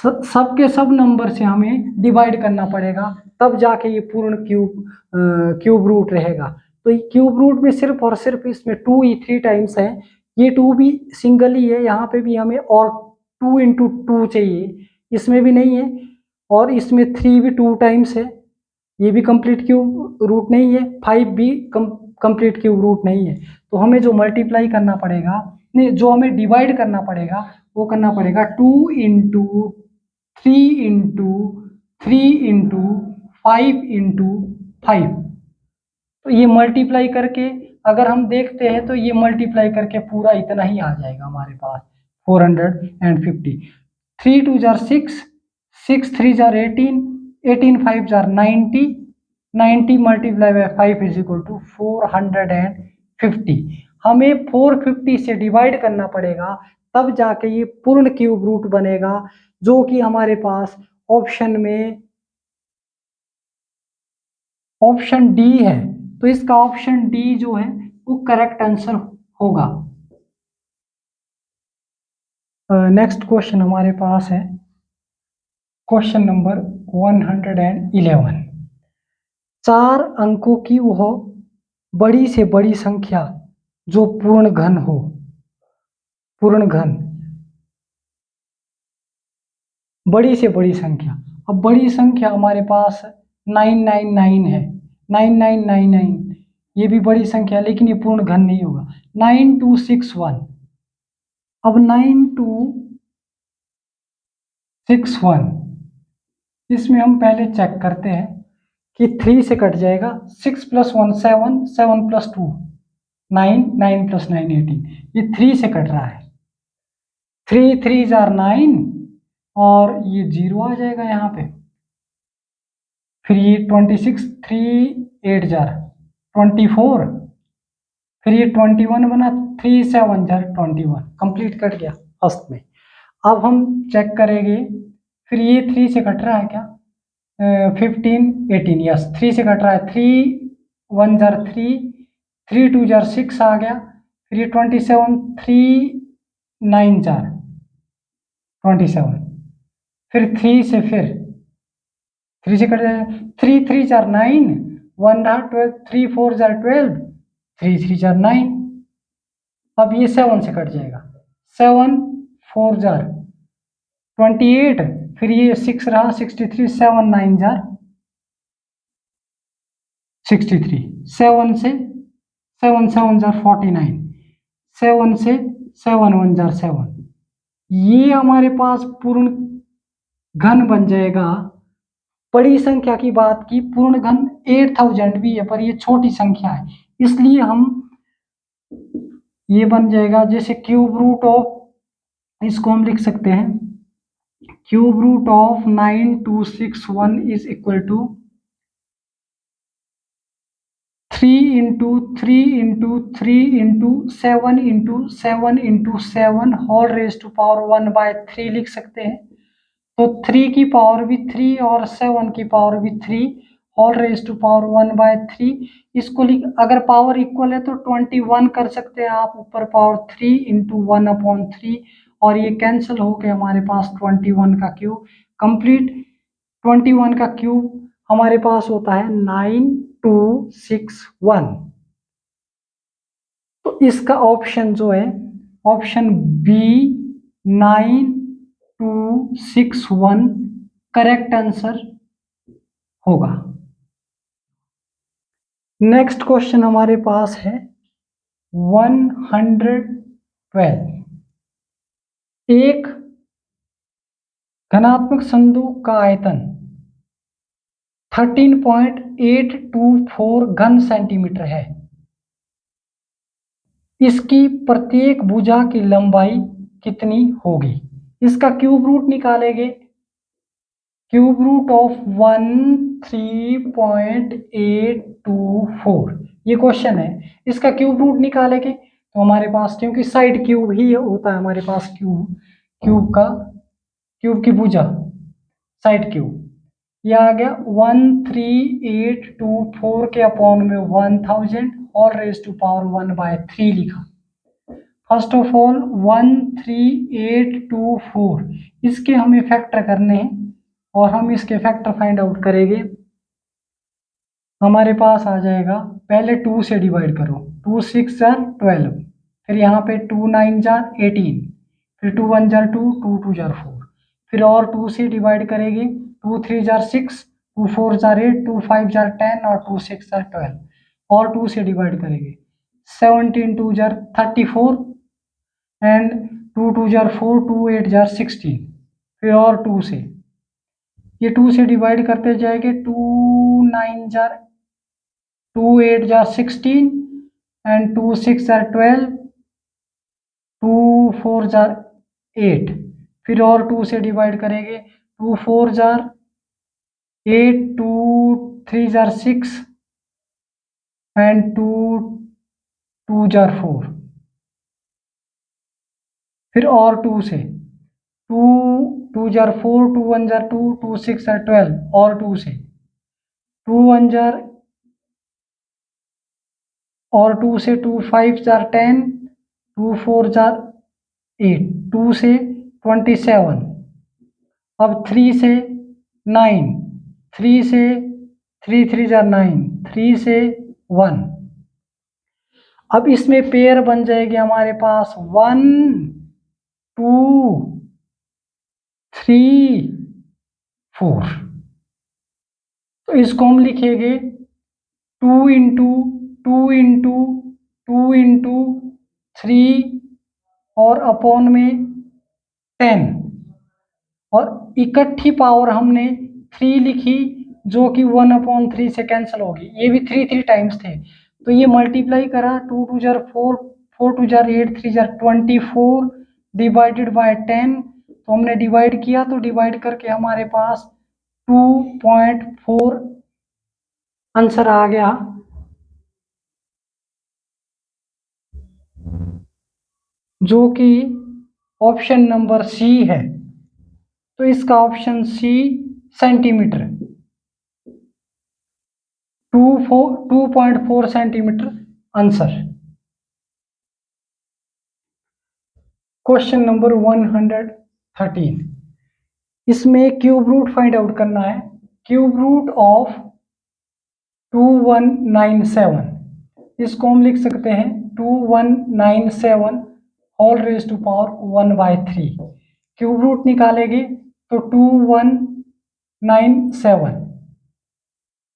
सबके सब नंबर से हमें डिवाइड करना पड़ेगा, तब जाके ये पूर्ण क्यूब रूट रहेगा। तो ये क्यूब रूट में सिर्फ और सिर्फ इसमें 2 ही 3 टाइम्स है, ये 2 भी सिंगल ही है, यहाँ पे भी हमें और 2 इंटू 2 चाहिए, इसमें भी नहीं है, और इसमें 3 भी 2 टाइम्स है, ये भी कंप्लीट क्यूब रूट नहीं है, 5 भी कंप्लीट क्यूब रूट नहीं है। तो हमें जो मल्टीप्लाई करना पड़ेगा, नहीं, जो हमें डिवाइड करना पड़ेगा वो करना पड़ेगा 2 इंटू 3 इंटू 3 इंटू 5 इंटू 5। तो ये मल्टीप्लाई करके अगर हम देखते हैं तो ये मल्टीप्लाई करके पूरा इतना ही आ जाएगा हमारे पास 450। 3 2 जार 6, 6 3 जार 18, 18 5 जार 90, 90 multiply by 5 is equal to 450। हमें 450 से डिवाइड करना पड़ेगा, तब जाके ये पूर्ण क्यूब रूट बनेगा, जो कि हमारे पास ऑप्शन में ऑप्शन डी है। तो इसका ऑप्शन डी जो है वो करेक्ट आंसर होगा। नेक्स्ट क्वेश्चन हमारे पास है क्वेश्चन नंबर 111। 4 अंकों की वह बड़ी से बड़ी संख्या जो पूर्ण घन हो, पूर्ण घन, बड़ी से बड़ी संख्या। अब बड़ी संख्या हमारे पास 999 है, 9999, ये भी बड़ी संख्या है, लेकिन ये पूर्ण घन नहीं होगा। 9261, अब 9261 इसमें हम पहले चेक करते हैं कि 3 से कट जाएगा, 6 + 1 7, 7 + 2 9, 9 + 9 18, ये 3 से कट रहा है, 3 3 जार 9 और ये 0 आ जाएगा यहाँ पे। फिर ये 26, 3 8 जार 24, फिर ये 21 बना, 3 7 जार 21, कंप्लीट कट गया फर्स्ट में। अब हम चेक करेंगे, फिर ये 3 से कट रहा है क्या, 15 18, यस 3 से कट रहा है, 3 1 जार 3, 3 2 जार 6 आ गया, फिर ये 27, 3 9 जार 27, फिर 3 से, फिर 3 से कट जाएगा, 3 3 जार 9, 1 जार 12, 3 4 जार 12, 3 3 जार 9। अब ये 7 से कट जाएगा, 7 4 जार 28, फिर ये 6 रहा 63, 7 9 जार 63, 7 से 7 7 जार 49, 7 से 7 1 जार 7, ये हमारे पास पूर्ण घन बन जाएगा। बड़ी संख्या की बात की, पूर्ण घन 8000 भी है, पर ये छोटी संख्या है, इसलिए हम ये बन जाएगा जैसे क्यूब रूट ऑफ, इसको हम लिख सकते हैं cube root of 9261 is equal to 3 into 3 into 3 into 7 into 7 into 7 whole raise to power 1/3 लिख सकते हैं। तो 3 की पावर भी 3 और 7 की पावर भी 3 होल रेज टू पावर 1/3। इसको लिख, अगर पावर इक्वल है तो 21 कर सकते हैं आप, ऊपर पावर 3 इंटू 1/3, और ये कैंसिल होके हमारे पास 21 का क्यूब कंप्लीट। 21 का क्यूब हमारे पास होता है 9261। तो इसका ऑप्शन जो है ऑप्शन बी 9261 करेक्ट आंसर होगा। नेक्स्ट क्वेश्चन हमारे पास है 112। एक धनात्मक संदूक का आयतन 13.824 घन सेंटीमीटर है। इसकी प्रत्येक भुजा की लंबाई कितनी होगी? इसका क्यूब रूट निकालेंगे। क्यूब रूट ऑफ 13.824, ये क्वेश्चन है, इसका क्यूब रूट निकालेंगे तो हमारे पास, क्योंकि साइड क्यूब ही होता है हमारे पास, क्यूब की भुजा साइड क्यूब, ये आ गया 13824 के अपॉन में 1000 और रेज टू पावर 1/3 लिखा। फर्स्ट ऑफ ऑल 13824 इसके हमें फैक्टर करने हैं और हम इसके फैक्टर फाइंड आउट करेंगे। हमारे पास आ जाएगा, पहले 2 से डिवाइड करो, 2 6 जार 12, फिर यहाँ पे 2 9 जार 18, फिर 2 1 जार 2, 2 2 जार 4, फिर और 2 से डिवाइड करेंगे, 2 3 जार 6, 2 4 जार 8, 2 5 जार 10 और 2 6 जार 12, और 2 से डिवाइड करेंगे, 17 2 जार 34 एंड 2 2 जार 4, 2 8 जार 16, फिर और 2 से, ये 2 से डिवाइड करते जाएंगे, 2 9 jar 2 8 jar 16 and 2 6 jar 12, 2 4 jar 8, फिर और 2 से डिवाइड करेंगे, 2 4 जार 8, 2 3 जार 6 एंड 2 2 जार 4, फिर और 2 से, 2 2 जार 4, 2 1 जार 2, 2 6 जार 12, और 2 से, 2 1 जार और 2 से 2 5 जार 10, 2 4 जार 8, 2 से 27, अब 3 से 9, 3 से 3 3 जार 9, 3 से 1, अब इसमें पेयर बन जाएगी हमारे पास 1 2 3 4, तो इसको हम लिखेंगे 2 इंटू 2 इंटू 2 इंटू 3 और अपॉन में 10, और इकट्ठी पावर हमने 3 लिखी जो कि 1/3 से कैंसिल होगी, ये भी 3 3 टाइम्स थे, तो ये मल्टीप्लाई करा, 2 2 jar 4, 4 2 jar 8, 3 jar 24 divided by 10, तो हमने डिवाइड किया, तो डिवाइड करके हमारे पास 2.4 आंसर आ गया, जो कि ऑप्शन नंबर सी है। तो इसका option C centimetre, 2.4 centimetre answer. Question number 113, इसमें क्यूब रूट फाइंड आउट करना है। क्यूब रूट ऑफ 2197, इसको हम लिख सकते हैं 2197 whole raise to power 1/3। Cube root निकालेंगे तो 2197,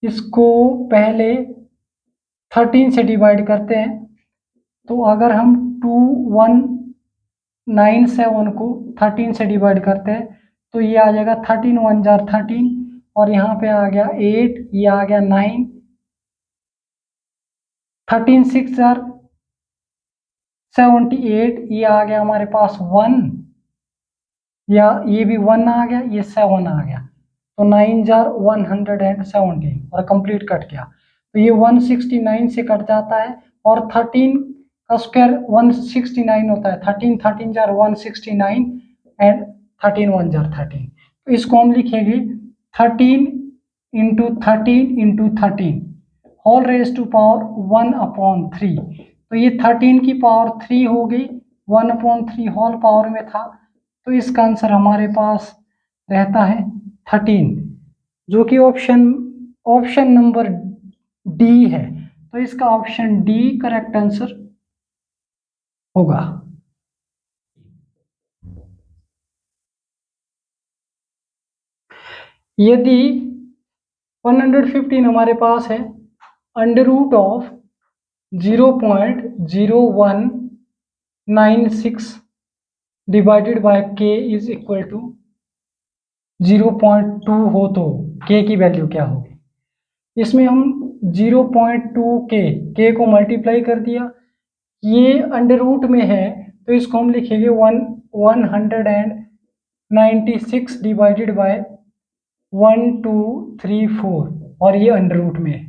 इसको पहले 13 से डिवाइड करते हैं, तो अगर हम 2197 को 13 से डिवाइड करते हैं तो ये आ जाएगा 13 1 जार 13, और यहाँ पे आ गया 8, ये आ गया 9, 13 6 जार 78, ये आ गया हमारे पास 1, या ये भी 1 आ गया, ये 7 आ गया, तो 9 जार 117 और कंप्लीट कट गया, तो ये 169 से कट जाता है, और 13 का स्क्वायर 169 होता है, 13 13 जार 169 एंड 13 1 जार 13, तो इसको हम लिखेंगे 13 into 13 into 13 whole raise to power 1/3, तो ये 13 की पावर 3 हो गई, 1/3 होल पावर में था, तो इसका आंसर हमारे पास रहता है 13, जो कि ऑप्शन नंबर डी है, तो इसका ऑप्शन डी करेक्ट आंसर होगा। यदि 115 हमारे पास है, under root of 0.0196 divided by K is equal to 0.2 हो, तो के की वैल्यू क्या होगी? इसमें हम 0.2 के को मल्टीप्लाई कर दिया, ये अंडर रूट में है तो इसको हम लिखेंगे 196 डिवाइडेड बाय 1234, और ये अंडर रूट में है।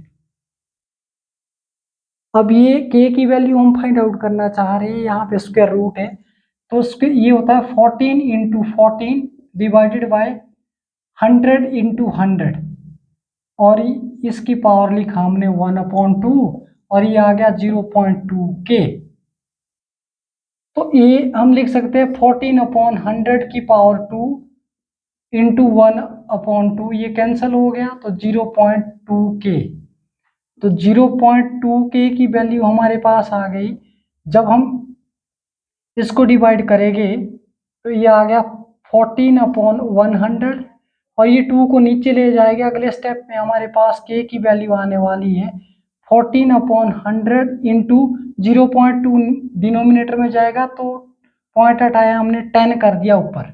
अब ये के की वैल्यू हम फाइंड आउट करना चाह रहे हैं, यहाँ पे स्क्वायर रूट है, तो ये होता है 14 इंटू 14 डिवाइडेड बाय 100 इंटू 100, और इसकी पावर लिखा हमने 1/2, और ये आ गया 0.2 के। तो ये हम लिख सकते हैं 14/100 की पावर 2 इंटू 1/2, ये कैंसिल हो गया तो 0.2k। तो 0.2k की वैल्यू हमारे पास आ गई। जब हम इसको डिवाइड करेंगे तो ये आ गया 14/100, और ये 2 को नीचे ले जाएंगे। अगले स्टेप में हमारे पास k की वैल्यू आने वाली है 14/100 इंटू 0.2 डिनोमिनेटर में जाएगा, तो पॉइंट हटाया हमने 10 कर दिया ऊपर,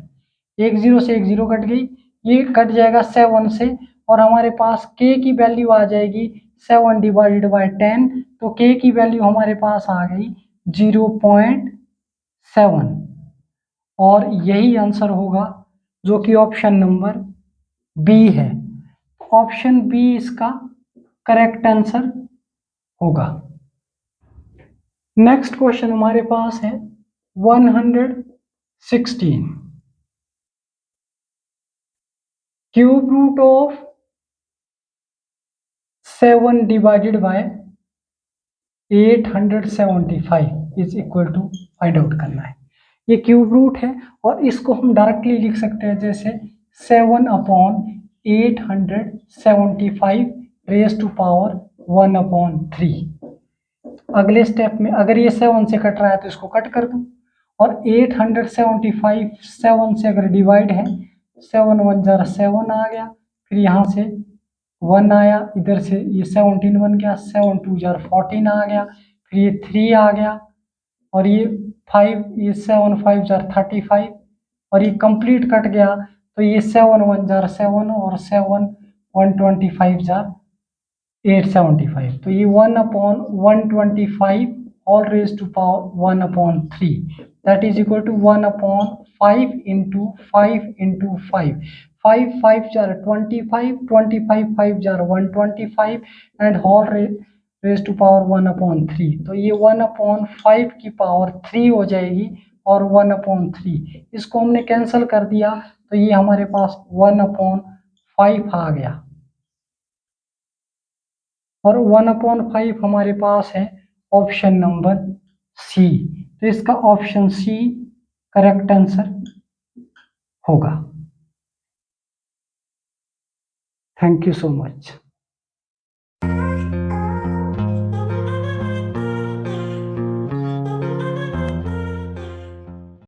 एक जीरो से एक जीरो कट गई, ये कट जाएगा 7 से, और हमारे पास k की वैल्यू आ जाएगी 7 डिवाइडेड बाई 10। तो k की वैल्यू हमारे पास आ गई 0.7, और यही आंसर होगा जो कि ऑप्शन नंबर बी है। ऑप्शन बी इसका करेक्ट आंसर होगा। नेक्स्ट क्वेश्चन हमारे पास है 116। Cube root of 7 divided by 875 is equal to find out करना है। ये क्यूब रूट है और इसको हम डायरेक्टली लिख सकते हैं जैसे 7/875 रेज टू पावर 1/3। अगले स्टेप में अगर ये 7 से कट रहा है तो इसको कट कर दूं, और 875 7 से अगर डिवाइड है, 7 1 जार 7 आ गया, फिर यहाँ से 1 आया, इधर से ये 17 बन गया, 7 2 जार 14 आ गया, फिर ये 3 आ गया, और ये 5, ये 7 5 जार 35, और ये कंप्लीट कट गया, तो ये 7 1 जार 7 और 7 125 जार 875। तो ये 1/125 all raised to power 1/3, that is equal to 1/5 into 5 into 5। 5 5 jar 25, 25 5 jar 125, and whole raised to power 1/3। तो ये 1/5 की पावर 3 हो जाएगी, और 1/3 इसको हमने कैंसिल कर दिया, तो ये हमारे पास 1/5 आ गया, और 1/5 हमारे पास है ऑप्शन नंबर सी। तो इसका ऑप्शन सी करेक्ट आंसर होगा। Thank you so much.